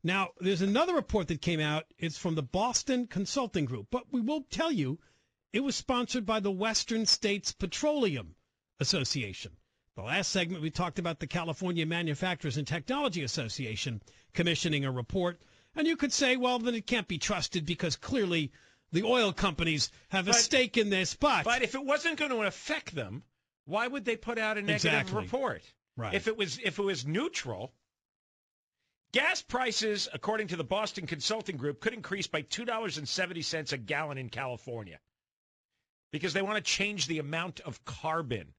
Now, there's another report that came out. It's from the Boston Consulting Group, but we will tell you it was sponsored by the Western States Petroleum Association. The last segment, we talked about the California Manufacturers and Technology Association commissioning a report. And you could say, well, then it can't be trusted because clearly the oil companies have a stake in this. But if it wasn't going to affect them, why would they put out a negative report? Right. If it was neutral, gas prices, according to the Boston Consulting Group, could increase by $2.70 a gallon in California because they want to change the amount of carbon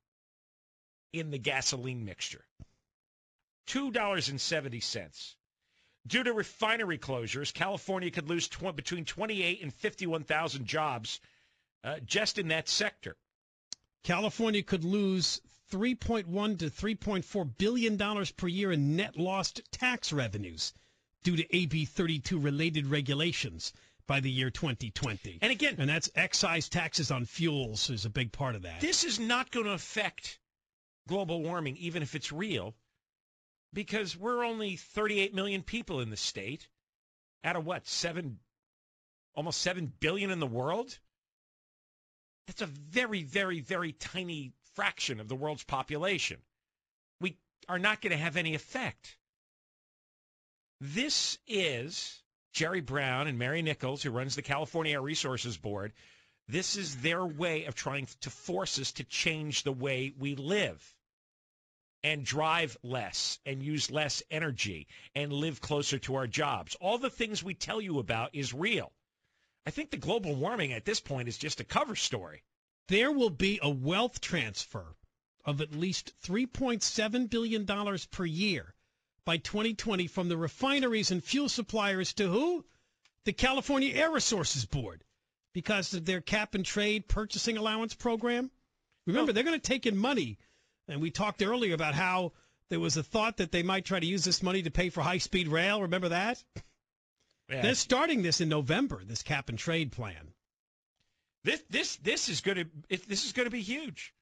in the gasoline mixture. $2.70. Due to refinery closures, California could lose between 28 and 51,000 jobs just in that sector. California could lose $3.1 to $3.4 billion per year in net lost tax revenues due to AB 32 related regulations by the year 2020. And that's excise taxes on fuels is a big part of that. This is not going to affect global warming, even if it's real, because we're only 38 million people in the state out of almost 7 billion in the world. That's a very, very, very tiny fraction of the world's population. We are not going to have any effect. This is Jerry Brown and Mary Nichols, who runs the California Air Resources Board. This is their way of trying to force us to change the way we live and drive less and use less energy and live closer to our jobs. All the things we tell you about is real. I think the global warming at this point is just a cover story. There will be a wealth transfer of at least $3.7 billion per year by 2020 from the refineries and fuel suppliers to who? The California Air Resources Board, because of their cap and trade purchasing allowance program. Remember, they're going to take in money. And we talked earlier about how there was a thought that they might try to use this money to pay for high-speed rail. Remember that? Yeah. They're starting this in November, this cap and trade plan. This is going to be huge.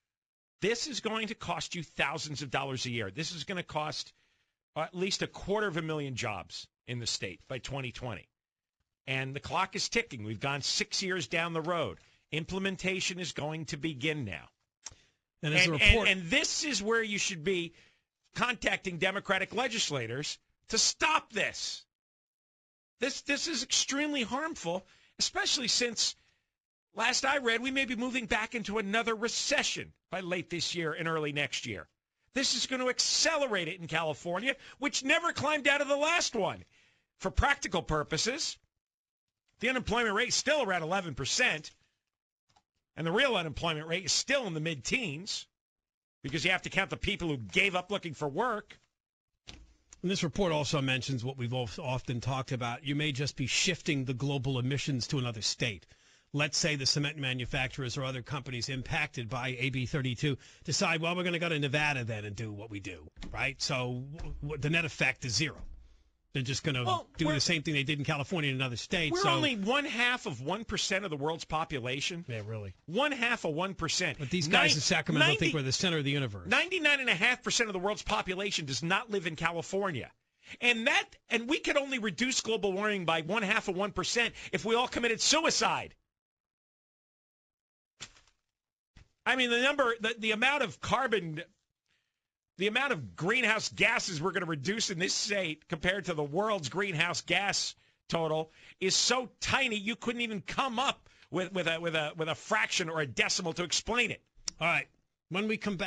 This is going to cost you thousands of dollars a year. This is going to cost at least 250,000 jobs in the state by 2020. And the clock is ticking. We've gone 6 years down the road. Implementation is going to begin now. And this is where you should be contacting Democratic legislators to stop this. This is extremely harmful, especially since, last I read, we may be moving back into another recession by late this year and early next year. This is going to accelerate it in California, which never climbed out of the last one. For practical purposes, the unemployment rate is still around 11%. And the real unemployment rate is still in the mid-teens because you have to count the people who gave up looking for work. And this report also mentions what we've often talked about. You may just be shifting the global emissions to another state. Let's say the cement manufacturers or other companies impacted by AB 32 decide, well, we're going to go to Nevada then and do what we do, right? So the net effect is zero. They're just going to do the same thing they did in California in another state. We're only 0.5% of the world's population. Yeah, really. 0.5%. But these guys in Sacramento think we're the center of the universe. 99.5% of the world's population does not live in California. And we could only reduce global warming by 0.5% if we all committed suicide. I mean, the amount of carbon, the amount of greenhouse gases we're going to reduce in this state compared to the world's greenhouse gas total is so tiny you couldn't even come up with a fraction or a decimal to explain it. All right. When we come back.